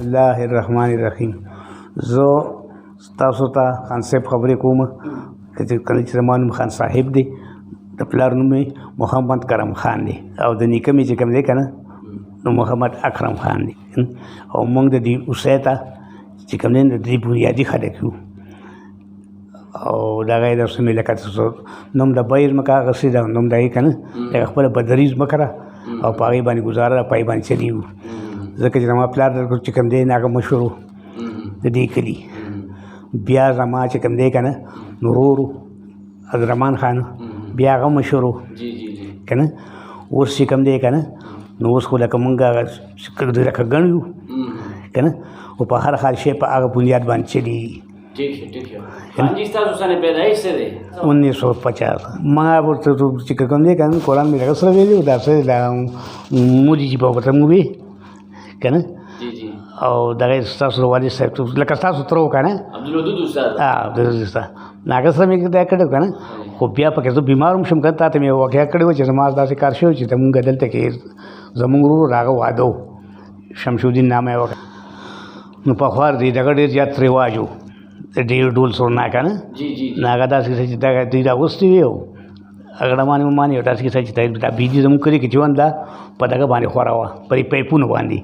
الله الرحمن الرحیم. زه تاسو ته خان صاحب خبرې کوم چې کله چې زما نوم خان صاحب دی، د پلار نوم یې محمد کرم خان دی او د نیکه مې چې کوم دی که نه نو محمد اکرم خان دی. او موږ د دې اوسۍ ته چې کوم دی د دې بنیادي خلک یو. او دغه یې درسه مې لکه نوم د بیر ځمکه هغسې ده، نوم د هغې که نه دغه خپله بدري ځمکه ده او په هغې باندې ګزاره ده، په هغې باندې چلېږو. ځکه چې زما پلار چې کوم دی هغه مشهور و د دې کلي. بیا زما چې کوم دی که نه نو ورور عبدالرحمن خان بیا هغه مشهور و که نه. اوس چې کوم دی که نه نو اوس خو لکه مونږ لکه ګڼ یو که نه، او په هر حال شی په هغه بنیاد باندې چلېږي. 1950 ما ورته چې کوم دی که نه قرآن مې دغه سره ویلي و، دا څه دا مودي جي په ورته مو وی که نه. او دغه ستاسو والد صاحب لکه ستاسو تره و که نه عبدالودود استاد نو هغه سره مې دا کړی و که نه. خو بیا پکې زه بیمار هم شم که نه، تا ته مې واقعه کړې وه چې زما داسې کار شوی چې زمونږ دلته کې زمونږ ورور هغه واده و، شمشودین نامه یې وکړه. نو پخوا دغه ډېر زیات رواج و د ډېر ډول سورنا که نه. نو هغه داسې کیسه چې دغه دوی راغوستې وي او اګړمانې ومانې او داسې کیسه چې دا بیجي زموږ کلي کې چې وه دا په دغه باندې خوره وه، په پایپونو باندې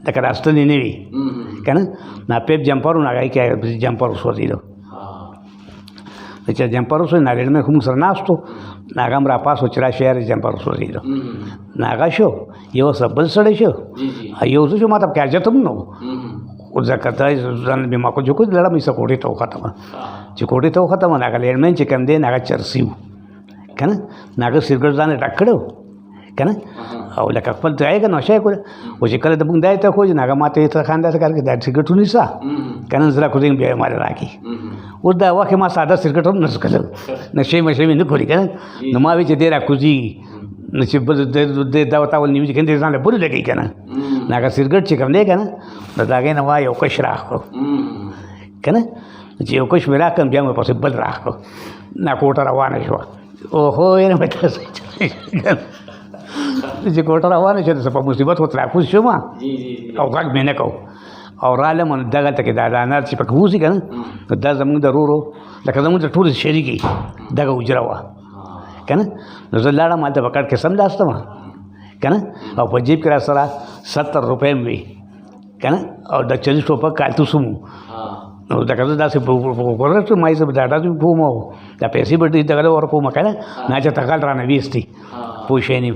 لکه راستنې نه وي که نه. نو پیپ جمپر و نو هغه کې جمپر وسوځېدو. چې جمپر وسوځېد نو هغې نه خو موږ سره ناست و، نو هغه هم راپاس و چې راشي یاره جمپر وسوځېدو. نو هغه شو یو څه بل سړی شو، یو څه شو ما ته پکې حاجت هم نه و. خو ځکه ته ځان مې ما کو جو کو لړم یې کوټې ته وختمه چې کوټې ته وختمه نو هغه لېرمن چې کوم دی نو هغه چرسي و که نه. نو هغه سګرټ ځان یې ډک کړی و که نه، او لکه خپل ځای که نشه یې کړی. او چې کله د موږ دای ته خو نو هغه ما ته یې خان داسې کار کوي دا سګرټ ونیسه که نه، زه راکوزېږم بیا یې ماله راکړي. اوس دا وخت ما ساده سګرټ هم نه څښلو، نشې مشې مې نه کړي که نه. نو ما وی چې دی راکوزېږي نو چې بل دا ورته ول نیوي چې کنه ځان له بل لګي که نه. نو هغه سګرټ چې کوم دی که نه نو د هغې نه ما یو کش راکړو که نه. چې یو کش مې راکړم بیا مې پسې بل راکړو. نه کوټه روانه شوه. اوهو یاره مې تاسې چې کوټه روانه شوه څه په مصیبت خو راکوز شوم او غږ مې نه کو او رالم نو دغلته کې دا انار چې پکې وځي که نه نو دا زموږ د ورورو لکه زموږ د ټولو شریکې دغه حجره وه که نه. نو زه لاړم هلته په کټ کې سمداستم که نه، او په جیب کې را سره 70 روپۍ هم وي که نه، او د 40 ټوپک کالتوس هم و. نو دغه زه داسې وګورم ما یې زه به دا داسې کوم او دا پیسې به دغه ورکوم که نه. نه چې ته غل رانه ویستې پوه شوې نه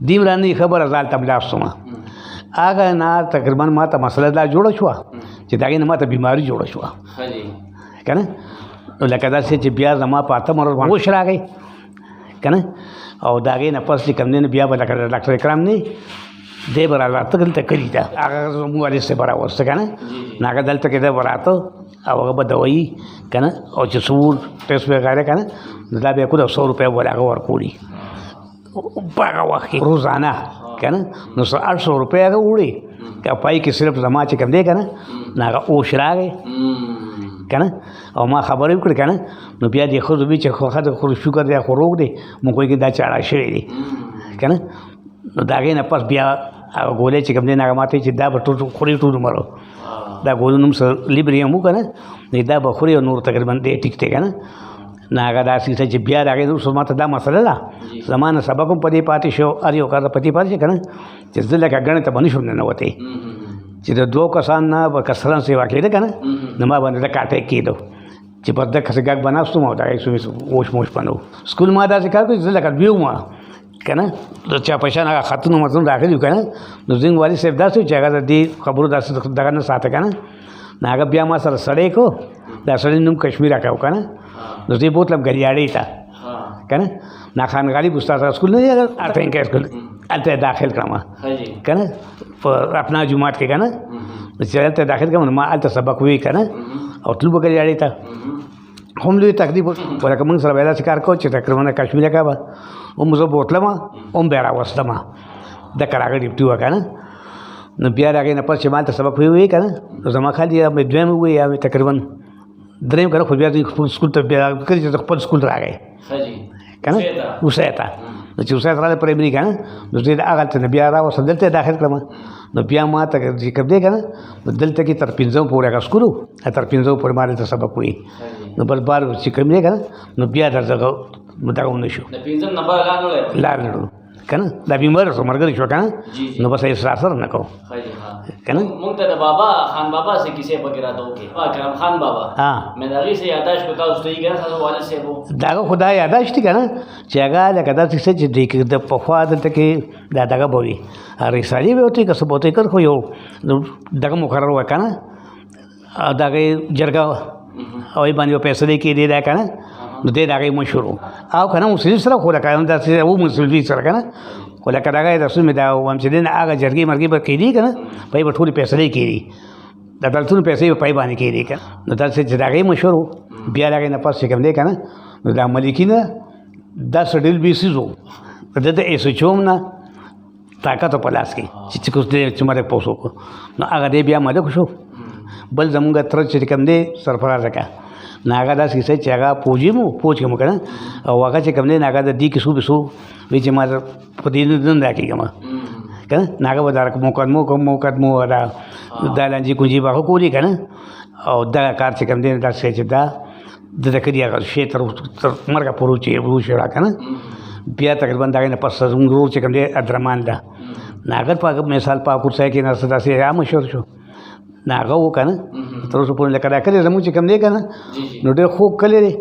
دیم رانه خبره زه هلته ولاړ هغه نه تقریبا ما ته مسله دا جوړه شوه چې د هغې نه ما ته بیماري جوړه شوه که نه. نو لکه داسې چې بیا زما په 8 مرض باندې هوش راغی که نه. او د هغې نه پس چې کوم دی نو بیا به لکه ډاکټر اکرام نه دی به راته دلته کلي ته هغه زموږ والد صاحب به راوسته که نه. نو هغه دلته کې دی به راته او هغه به دوایي که نه، او چې سور ټیسټ وغیره که نه نو دا بیا کو د 100 روپۍ به هغه ورکوړي په هغه وخت کې روزانه که نه. نو 800 روپۍ هغه وړي که پای کې صرف زما چې کوم دی که نه نو هغه اوش راغی که نه. او ما خبرې وکړې که نه. نو بیا دې ښځو وي چې ښه خو شکر دی خو روغ دی مونږ وایي دا چاړه شوی دی که نه. نو د هغې نه پس بیا هغه ګولۍ چې کوم دی نو هغه ما ته چې دا به ټول خوري ټول عمر دا ګولو نوم سره لیبري هم و که نه. نو دا به خوري او نور تقریبا دی ټیک دی که نه. نو هغه داسې څه چې بیا د هغې وروسته ما ته دا مسله ده زما نه سبق هم په دې پاتې شو، هر یو کار په دې پاتې شو که نه چې زه لکه ګڼې ته به نه شم ننوتی چې د 2 کسان نه به کسران سیوا کېده که نه. نو ما باندې د کاټی کېدو چې په دغه کسې ګاګ به ناست وم او د هغې اوش موش به نه و. سکول ما داسې کار کوي زه لکه دوی وم که نه، د چا په شان هغه خطونه متون راغلي وو که نه. نو زموږ والد صاحب داسې و چې هغه د دې خبرو داسې دغه نه ساته که نه. نو هغه بیا ما سره سړی کو، دا سړی نوم کشمیر اکا و که نه. نو زه یې بوتلم ګریاړۍ ته که نه. نا خان غالب استاد سره سکول نه دی اټینګ سکول هلته یې داخل کړم که نه په اپنا جومات کې که نه. چې هلته یې داخل کړم نو ما هلته سبق وی که نه او تلو به ګریاړۍ ته هم لوی تکلیف لکه موږ سره به داسې کار کوو چې تقریبا کشمیر اکا به هم زه بوتلم هم بیا راوستم دکه هغه ډیپټي وه که نه. نو بیا د هغې نه پس چې ما هلته سبق وی که نه نو زما خیال یا مې دویم ووی یا مې تقریبا دریم که نه. خو بیا خپل سکول ته بیا کړي چې خپل سکول راغی که نه اوسۍ ته. نو چې اوسۍ ته راغلی پرایمري که نه نو زه یې هغلته نه بیا راوستم دلته یې داخل کړم. نو بیا ما ته چې کوم دی که نه نو دلته کې تر 5 پورې هغه سکول و تر 5 پورې ما ته سبق وایي نو بل بار چې کوم دی که نه نو بیا در دغه ونه شو د 5 نمبر لار نه لرو که نه دا بیمار شو ملګری شو که نه نو بس اصرار سره نه کوو که نه مونږ ته د بابا خان بابا سے کیسې پکې راته وکړې کرم خان بابا مې د هغې څه یاداشت کو تاسو ته یې که نه تاسو والد صاحب و دغه خو دا یاداشت دی که نه چې هغه لکه داسې څه چې د پخوا دلته کې دا دغه به وي رسالې به وتې که څه به وتې کړ خو یو دغه مقرر وه که نه د هغې جرګه او یې باندې یو فیصلې کېدې دی که نه نو دی د هغې مشهور و او که نه مسلم سره خو لکه داسې و مسلمي سره که نه خو لکه دغه رسول مې دا وایم چې دی نه هغه جرګې مرګې به کېدي که نه په یې به ټولې فیصلې کېدي د دولتونو پیسې به په یې باندې کېدي که نو داسې چې د هغې مشهور و بیا د هغې نه پس چې کوم دی که نه نو دا ملکي نه دا سډل بیسیز و د د ایس ایچ اوم نه طاقت په لاس کې چې کوم دی چې مرګ پوس وکړو نو هغه دی بیا ملک شو بل زمونږ تره چې کوم دی سرفراز اکا نو هغه داسې کیسه چې هغه پوجي مو پوج کې مو که نه او هغه چې کوم دی نو هغه د دې کیسو بیسو وایي چې ما په دې نه راکېږم که نه نو هغه به دا مقدمو دا لانجې کونجې به هغه کولي که نه او دغه کار چې کوم دی داسې چې دا د کړي هغه شی تر مرګه پورې چې وشوړه که نه بیا تقریبا د هغې نه پس زموږ ورور چې کوم دی عبدالرحمن ده نو هغه په هغه مثال په کورسای کې ناسته داسې یا مشهور شو نو هغه و که نه تر اوسه پورې لکه دا کلی زموږ چې کوم دی که نه نو ډېر خوږ کلی دی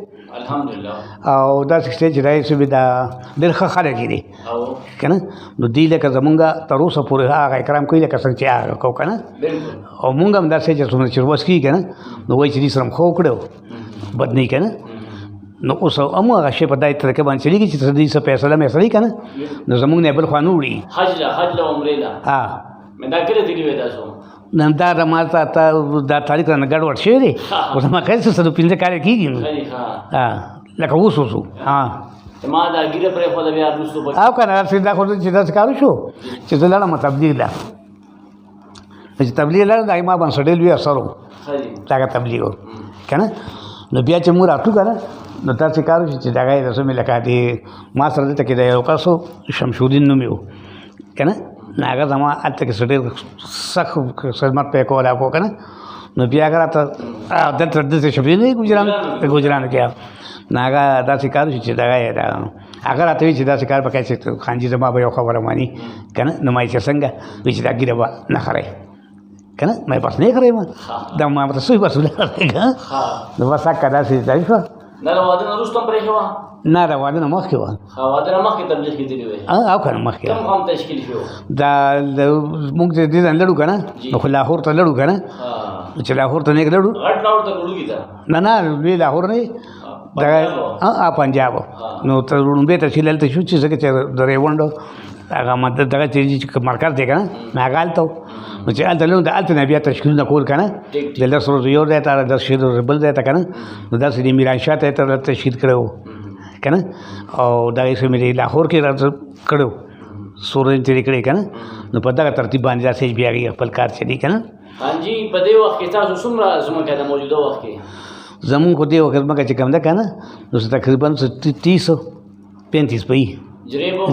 او داسې شته چې دا یې دا ډېر ښه خلک دي که نه نو دوی لکه زمونږ تر اوسه پورې هغه اکرام کوي لکه څنګه چې هغه کوو که نه او مونږ هم داسې چې څومره چې وس کېږي که نه نو وایي چې دوی سره م ښه وکړی بد نه که نه نو اوس هم هغه شی په داسې طریقه باندې چلېږي چې دوی څه فیصله میصلې که نه نو زمونږ نه بل خوا نه وړي حج له عمرې له مې دا کله تللي وی تاسو نو دا ما ته دا تاریخ رانه ګډوډ شوی دی اوس ما ښایي څه 15 کاله کېږي نو لکه اوس اوسو ما دا ګیره پرېښوده بیا وروستو او که نه دا خو چې داسې کار وشو چې زه لاړم تبلیغ له چې تبلیغ لاړم د هغې ما باندې ډېر لوی اثر و د هغه تبلیغ و که نه نو بیا چې موږ راتلو که نه نو داسې کار وشو چې د هغه رسم مې لکه د ما سره دلته کې د یو کس و شمشودین نوم یې و که نه نو هغه زما هلته کې څه ډېر سخت خدمت پې کولی کو که نه نو بیا هغه راته دلته داسې شمشودین نه ګوجرانو کې نو هغه داسې کار وشو چې دغه هغه راته وایي چې داسې کار به کوې چې خانجي زما به یو خبره ماني که نه نو ما یې چې څنګه وایي چې دا ګیره به نه خرئ که نه ما یې بس نه خرئ ما دا ما ورته سوی بس ولرئ نو بس هکه داسې ځای شوه دا د واده نه وروسته هم پرېښې وه نه د واده نه مخکې وه واده نه مخکې تبلیغ کې تللي وې او که نه مخکې کوم قوم تشکیل شو دا موږ چې دې ځان لړو که نه نو خو لاهور ته لړو که نه چې لاهور ته نیک لړو غټ لاهور ته لړوږي ته نه لوی لاهور نه دغه پنجاب نو تر لومبۍ تحصیل هلته شو چې ځکه چې د ریونډ هغه مدد دغه چې مرکز دی که نه نو هغه هلته و نو چې هلته لرو د هلته نه بیا تشکیلونه کول که نه د 10 ورځو یو ځای ته 10 ورځو بل ځای ته که نه نو داسې د میرانشاه ته یې تشکیل کړی و که نه او دغه څه مې د لاهور کې راته کړی و څو ورځې تېرې کړې که نه نو په دغه ترتیب باندې داسې بیا هغې خپل کار چلي که نه حاجي په دې وخت کې تاسو څومره ځمکه د موجوده وخت کې زمونږ خو دې وخت ځمکه چې کوم ده که نه نو تقریبا 30-35 په وي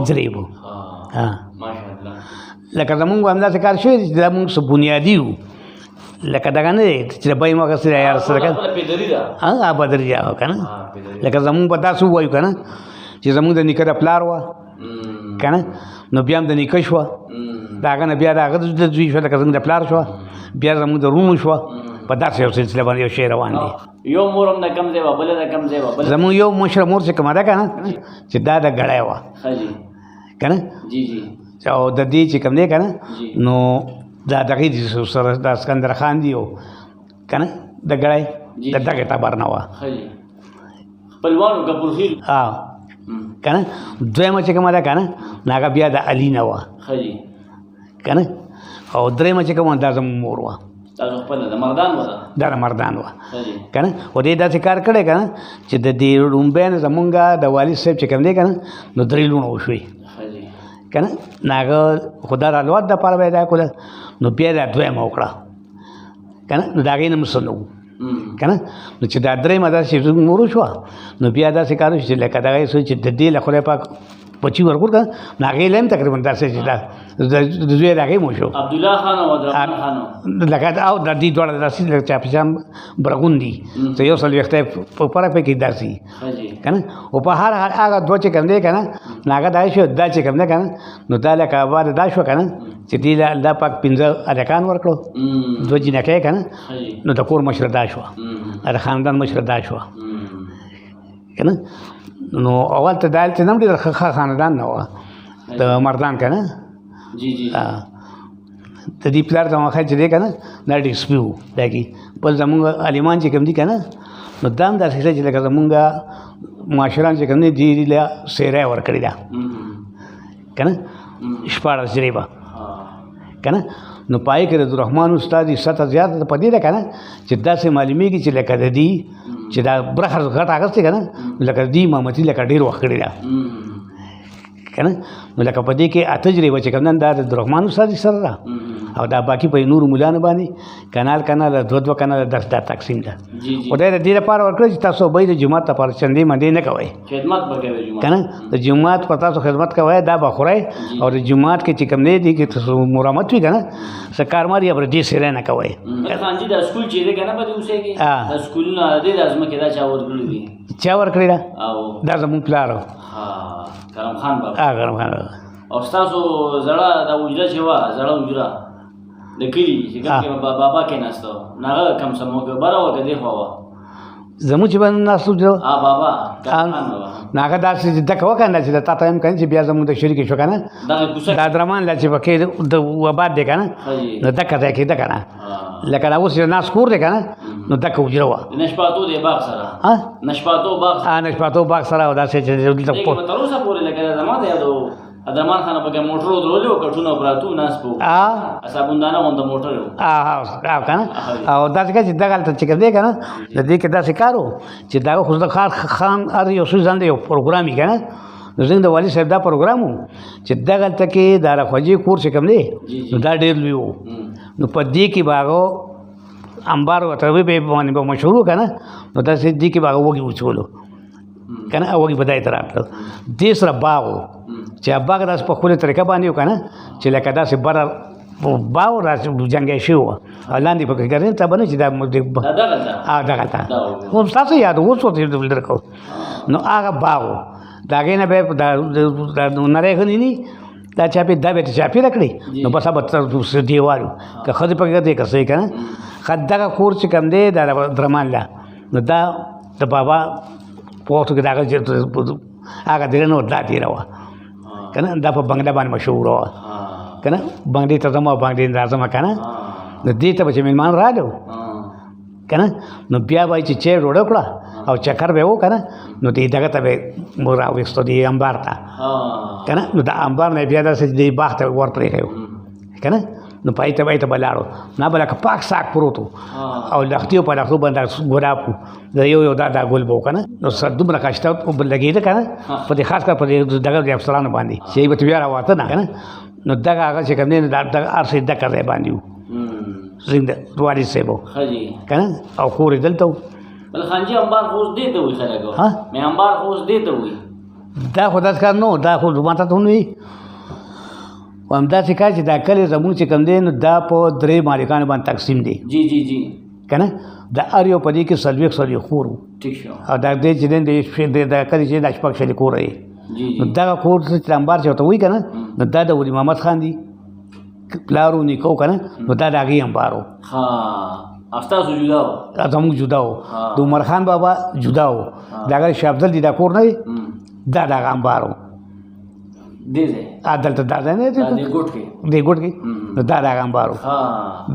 جریبو ماشاءالله لکه زمونږ هم داسې کار شوی دی چې دا مونږ څه بنیادي وو لکه دغه نه دی چې د بیې موقع سره یار سره که بدري ده که نه لکه زمونږ په داسې ووایو که نه چې زمونږ د نیکه د پلار وه که نه نو بیا هم د نیکه شوه د هغه نه بیا د هغه د زوی شوه لکه زمونږ د پلار شوه بیا زمونږ د رونو شوه په داسې یو سلسله باندې یو شی روان دی یو مور هم د کم ځای وه بله د کم ځای وه زمونږ یو مشره مور چې کومه ده که نه چې دا د ګړی وه که نه او د دې چې کوم دی که نه نو دا دغې دي سره د اسکندر خان دی او که نه د ګړی د دغې تبر نه وه خپلوانو کپورخیل که نه دویمه چې کومه ده که نه نو هغه بیا د علي نه وه که نه او درېیمه چې کومه دا زموږ مور وه دا د مردان وه که نه او دې داسې کار کړی که نه چې د دې لومبۍ نه زمونږ د والد صاحب چې کوم دی که نه نو 3 لوڼه وشوې که نه نو هغه خو دا رالوت دپاره به یې دا کوله نو بیا یې دا دویمه وکړه که نه نو د هغې نه هم څه نه وو که نه نو چې دا درېیمه داسې مور وشوه نو بیا داسې کار وشو چې لکه دغه یې چې د دې له خدای پاک بچي ورکړ که نو هغې له هم تقریبا داسې چې دا د زوی د هغې مو شو عبدالله خان او عبدالرحمن خان لکه او د دې دواړه داسې لکه چاپچام برغون دي ته یو څل ویښته په فرق پکې داسې که نه او په هر هغه دوه چې کوم دی که نه نو هغه دا شو دا چې کوم دی که نه نو دا لکه بعد دا شو که نه چې دې له الله پاک 15 هلکان ورکړو دوه جینکۍ که نه نو د کور مشره دا شوه د خاندان مشره دا شوه که نه نو اول ته دا هلته نه هم ډېر ښه خاندان نه وه د مردان که نه د دې پلار ته مخه چې دی که نه دا ډېر سپي وو دا کې بل زمونږ عالمان چې کوم دي که نه نو دا هم داسې چې لکه زمونږ معاشران چې کوم دي دې له سیری ورکړې ده که نه 14 جریبه که نه نو پای کې عبدالرحمن استاد یې سطح زیاته په دې ده که نه چې داسې معلومیږي چې لکه د دې چې دا برخه غټ اخیستې که نه لکه دې امامتي لکه ډېر وخت کړې ده که نه نو لکه په دې کې 8 جریبه چې کوم دا د عبدالرحمن استاد سره ده او دا باقي په نورو مولانو باندې کنال دوه کنال درس دا تقسیم ده خدای د دې لپاره ورکړي چې تاسو به د جماعت لپاره چندې منډې نه کوئ خدمت به کوئ که نه د جماعت په تاسو خدمت کوئ دا به خورئ او د جماعت کې چې کوم دی دې کې تاسو مرامت وي که نه څه کارماري یا دې سیری نه کوئ خان جي دا سکول چې دی که نه په دې اوسېږي دا سکولونه د دې د ځمکې دا چا ورکړي دي چا ورکړي ده او دا زمونږ پلار کرم خان بابا کرم خان بابا او ستاسو زړه دا وجره چې وه زړه وجره د کلي چې کوم کې بابا کېناسته نو هغه کم څه موقع بره وه که دې خوا وه زموږ چې به ناست وو بابا کرم خان بابا نو هغه داسې دکه وکړه چې د تا ته هم کنه چې بیا زموږ د شریک شو که نه دا درمان لا چې پکې د وباد دی که نه نو دکه ځای کېده که نه لکه دا اوس ناست کور دی که نه نو دکه حجره وه نشپاتو دی باغ سره نشپاتو باغ سره او داسې چې تر اوسه پورې لکه زما د یادو عبدالرحمن خان پکې موټر ودرولې وو کټونه پراتو ناست په صابوندانه غونډه موټر و که نه او داسې که چې دغه هلته چې کوم دی که نه د دې کې داسې کار و چې د هغه خو د خان هر یو څه ځان د یو پروګرام وي که نه نو زموږ د والي صاحب دا پروګرام و چې دغه هلته کې د راخوجي کور چې کوم دی نو دا ډېر لوی و نو په دې کې به هغه انبار ورته باندې به مشهور و که نه نو داسې دې کې به هغه وږي وچولو که نه وږي به دای ته راتلل دې سره باغ و چې باغ داسې په خپله طریقه باندې و که نه چې لکه داسې بره باغ داسې جنګی شوی وه او لاندې پکې ګرځېد ته به نه چې دغلته اوس تاسو یاد اوس ورته درکو نو هغه باغ و د هغې نه به د نری غني ني دا چاپې دا به یې چاپېره کړې نو بس به دیوال و که ښځې پکې دی که څه یې که نه دغه کور چې کوم دی د درمان له نو دا د بابا په وختو کې د هغه دیره نه دا دیره وه که نه دا په بنګله باندې مشهوره وه که نه بنګلې ته ځم او بنګلې راځم که نه نو دې ته به چې مېلمان راغلو که نه نو بیا به یې چې چای ډوډۍ وکړه او چکر به یې و که نه نو دې دغه ته به یې راویستو دې انبار ته که نه نو د انبار نه بیا داسې دې باغ ته ور پرېښی که نه نو پای ته به لاړو نه به لکه پاک ساک پروت و او لښتي په لښتو باندې ګلاب و د یو دا ګل به و که نه نو سر دومره ښایسته لګېده که نه په دې خاص کر په دې دغه د افسرانو باندې چې به ته بیا راواته نه که نه نو دغه هغه چې کوم دی دغه هر څه دغه ځای باندې و زنګ د والد صاحب و که نه او کور یې دلته و بل خان جي انبار خو اوس دې ته وایي خلک مې انبار خو اوس دې ته وایي دا خو داسې کار نه و دا خو ماته ته ونه وي او همداسې کار چې دا کلی زموږ چې کوم دی نو دا په 3 مالکانو باندې تقسیم دی که نه د هر یو په دې کې 40 کور و او دا دې چې دی د کلي چې دا شپږ شلي کور دی نو دغه کور چې انبار چې ورته وایي که نه نو دا د ولی محمد خان دی پلار و نیکه که نه نو دا د هغې انبار و ستاسو جدا و زموږ جدا و د عمر خان بابا جدا و د هغه شاه افضل دی دا کور نه دی دا د هغه انبار و دلته دا ځای نه دی دې ګوټ کې نو دا د هغه انبار و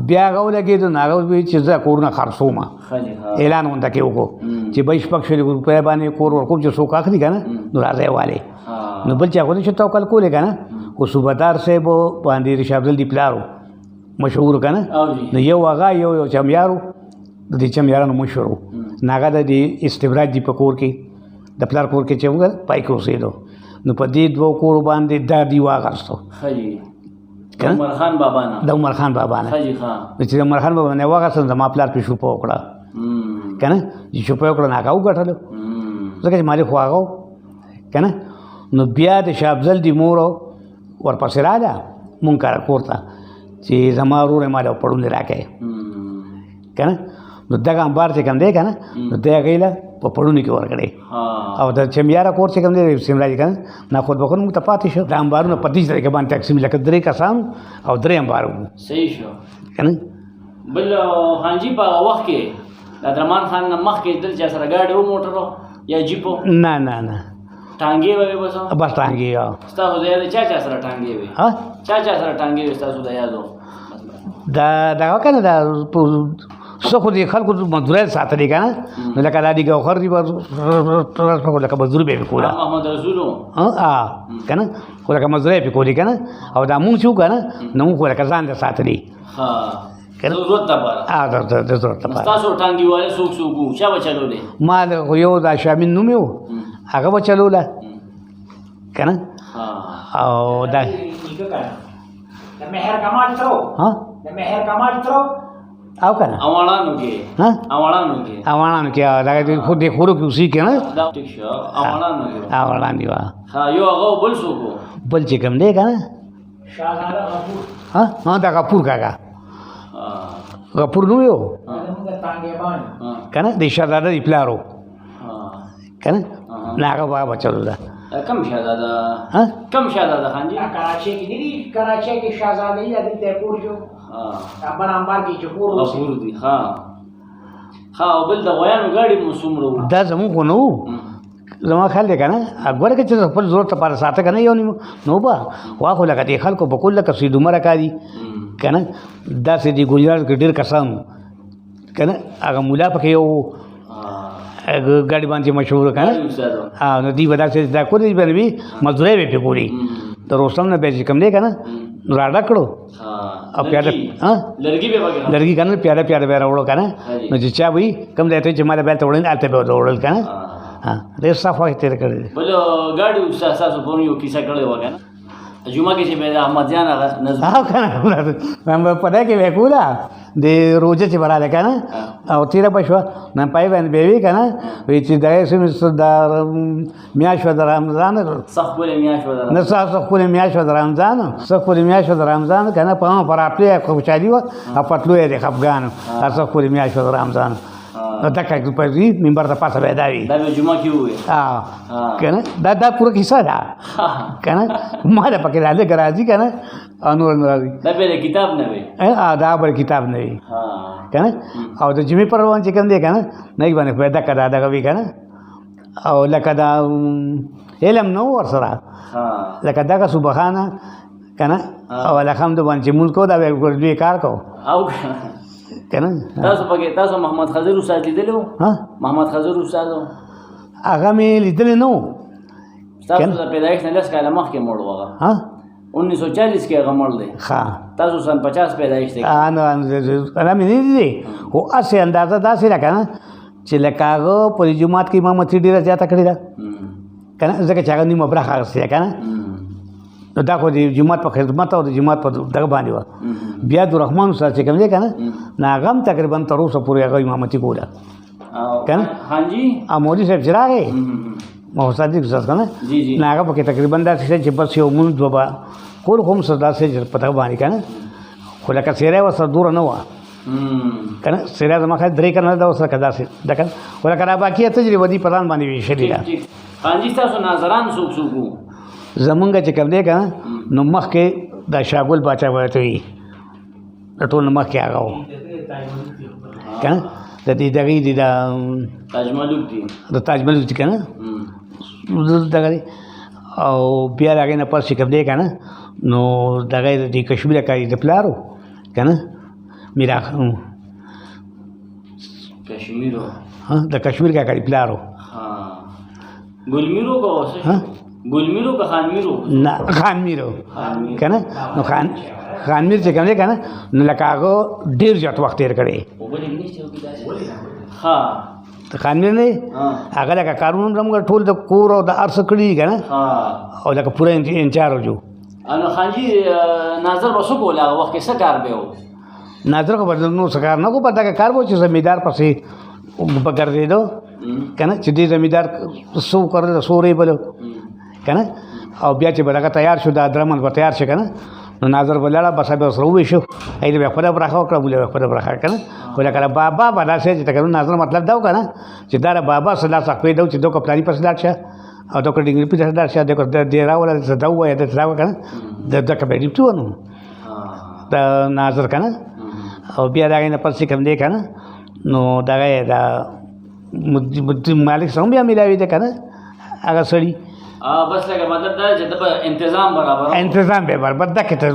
بیا هغه ولګېدو نو هغه وویل چې زه کورونه خرڅوم اعلان غونډه کې وکړو چې 22 روپۍ باندې کور ورکوم چې څوک اخلي که نه نو راځئ والې نو بل چا خو نه شو توکل کولی که نه خو صوبهدار صاحب باندې شاه افضل دی پلار و مشهور که نه نو یو هغه یو چمیار و د دې چمیارانو مشهور و نو هغه د دې استبراج دی په کور کې د پلار کور کې چې موږ پای کې اوسېدو نو په دې 2 کور باندې دا دی واغستو د عمر خان بابا نه نو چې د عمر خان بابا نه واغستو زما پلار پې شوپه وکړه که نه چې شوپه وکړه نو هغه وګټلو ځکه چې مالک خو هغه و که نه نو بیا د شاه افضل دی مور ورپسې راغله مونږ کره کور ته چې زما ورور یې ما له پړونی راکړی که نه نو دغه امبار چې کوم دی که نه نو دی هغې له په پړوني کې ورکړی او د چمیاره کور چې کوم دی سیمراج که نه ناخود بخون موږ ته پاتې شو دا امبارونه په دې طریقه باندې تقسیم لکه 3 کسان او 3 امبار وو صحیح شو که نه بل خانجي په هغه وخت کې د درمان خان نه مخکې دلته چا سره ګاډی و موټر یا جیپو نه نه نه ټانګې وې بس بس ټانګې ستاسو د یاد چا سره ټانګې وې چا سره ټانګې وې ستاسو د یادو دا دغه که نه دا څه خو د خلکو مزدورۍ ساتلې که نه نو لکه دا د ګوهر دي لکه مزدوري به یې پرې کوله محمد رسولو که نه خو لکه مزدورۍ پرې کولې که نه او دا مونږ چې وو که نه نو مونږ خو لکه ځان ته ساتلې ضرورت لپاره د ضرورت لپاره ستاسو ټانګې والے څوک څوک وو چا به چلولې ما خو یو دا شامل نوم یې و هغه به چلوله که نه او دا د مهر کمال ترو او که نه اوانانو کې دغه خو د خورو کې اوسي که نه ټیک شو اوانانو کې اوړاندې وه یو هغه بل څوک وو بل چې کوم دی که نه شاهزاده غفور دا غفور کاکا غفور نوم یې و زموږ تانګېبان که نه د شهزاده د پلار و که نه نه هغه به چلوله کم شهزاده خان جی کراچۍ کې نه دي کراچۍ کې شاهزاده یې دلته کور جو بل امبار کې چې کور غفور دي او بل د غویانو ګاډي مو څومره دا زمونږ خو نه و زما خیال دی که نه ګوره که چې خپل ضرورت لپاره ساته که نه یو نو به وا خو لکه دې خلکو به کل لکه سید عمره کاري که نه داسې د ګجرات کې ډېر کسان که نه هغه ملا پکې یو ګاډي باندې مشهور که نه نو دوی به داسې دا کورې به نه وي مزدورۍ به یې پرې کولې د روستم نه به چې کوم دی که نه راډه کړو او پیاده لرګي که نه پیاده به یې راوړو که نه نو چې چا وي کوم ځای ته چې ما د بیل ته وړل هلته به یې وړل که نه ډېر صاف وخت تېر کړی دی بل ګاډي ستاسو پرون یو کیسه کړې وه که نه جمعه کې چې به د احمد جان هغه نظم که نه په دې کې به یې کوله د روژه چې به راغله که نه او تېره به شوه نو پای باندې به وي که نه وایي چې دغه د میاشت وه د رمضان سخت ښکلې میاشت وه نه سخت ښکلې میاشت وه د رمضان سخت ښکلې میاشت وه د رمضان که نه په راتلو یې خوشحالي وه او په تلو یې د خفګان او سخت ښکلې میاشت وه د رمضان نو دقه په منبر ته پاسه به یې دا وي دا به جمعه کې ووایي که نه دا پوره کیسه ده که نه ما د پکې لږ راځي که نه او نور نه راځي دا به د کتاب نه وي دا به کتاب نه وي که نه او د جمعې پر روان چې کوم دی که نه نه باندې خو دقه دا دغه وي که نه او لکه دا علم نه و ورسره لکه دغه سبحانه که نه او الحمد باندې چې مونځ کوو دا به دوی کار کوو که نه تاسو محمد خضر استاد لیدلی و محمد خضر استاد هغه مې لیدلی نه و تاسو د پیدایښت نه 10 کاله مخکې مړ و هغه 1940 کې هغه مړ دی تاسو سن 50 پیدایښت دی هغه مې نه دی خو هسې اندازه داسې ده که نه چې لکه هغه په جومات کې امامتي ډېره زیاته کړې ده که نه ځکه چې هغه نیمه برخه اخیستې ده که نه نو دا خو د جومات په خدمت او د جومات په دغه باندې وه بیا عبدالرحمن استاد چې کوم دی که نه نو هغه هم تقریبا تر اوسه پورې هغه امامتي کوله که نه او مولوي صاحب چې راغی محمد صادق استاد که نه نو هغه پکې تقریبا داسې چې بس یو مونځ دوه به کول خو هم څه داسې په دغه باندې که نه خو لکه څېره ورسره دوره نه وه که نه څېره زما خیال 3 کلونه ده ورسره که داسې ده که نه خو لکه را باقي تجربه دي په ځان باندې ویشلې ده خانجي ستاسو ناظران څوک څوک وو زمونږ چې کوم دی که نه نو مخکې د شاګل باچا به ورته وي د ټول نه مخکې هغه و که نه د دې دغې دي د تاج ملک دي که نه دغه دی او بیا د هغې نه پس چې کوم دی که نه نو دغه د کشمیر کاري د پلار و که نه میرا د کشمیر کاري پلار و ګلمیرو که خانمیرو نه خانمیرو که نه نو خانمیر چې کوم دی که نه نو لکه هغه ډېر زیات وخت تېر کړی خانمیر نه هغه لکه کارونه زموږ ټول د کور او د هر څه کړي دي که نه او لکه پوره انچارج و نو خانجي ناظر به څه کول هغه وخت کې څه کار به و ناظر خو به نور څه کار نه کوو په دغه کار به چې زمیندار پسې به ګرځېدو که نه چې دې زمیندار څه وکړل څو ریې بلو که نه او بیا چې به دغه تیار شو دا درمل به تیار شي که نه نو ناظر به لاړه بس بیا ورسره وویشو هغې ته بیا خپله برخه وکړه بله بیا خپله برخه که نه خو لکه بابا به داسې چې ته که نه ناظر مطلب دا و که نه چې دا د بابا څه لاس اخپې ده چې دوکه پلاني پسې لاړ شه او دوکه ډنګري پسې لاړ شه دوکه دې راوله څه ده ووایه داسې دا وه که نه دکه بیا ډیپټي و نو د ناظر که نه او بیا د هغې نه پس چې کوم دی که نه نو دغه یې دا مالک سره هم بیا میلاوي دی که نه هغه سړي بس لکه مطلب دا چې د به انتظام برابر انتظام به برابر دکې ته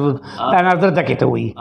دا نظر دکې ته وایي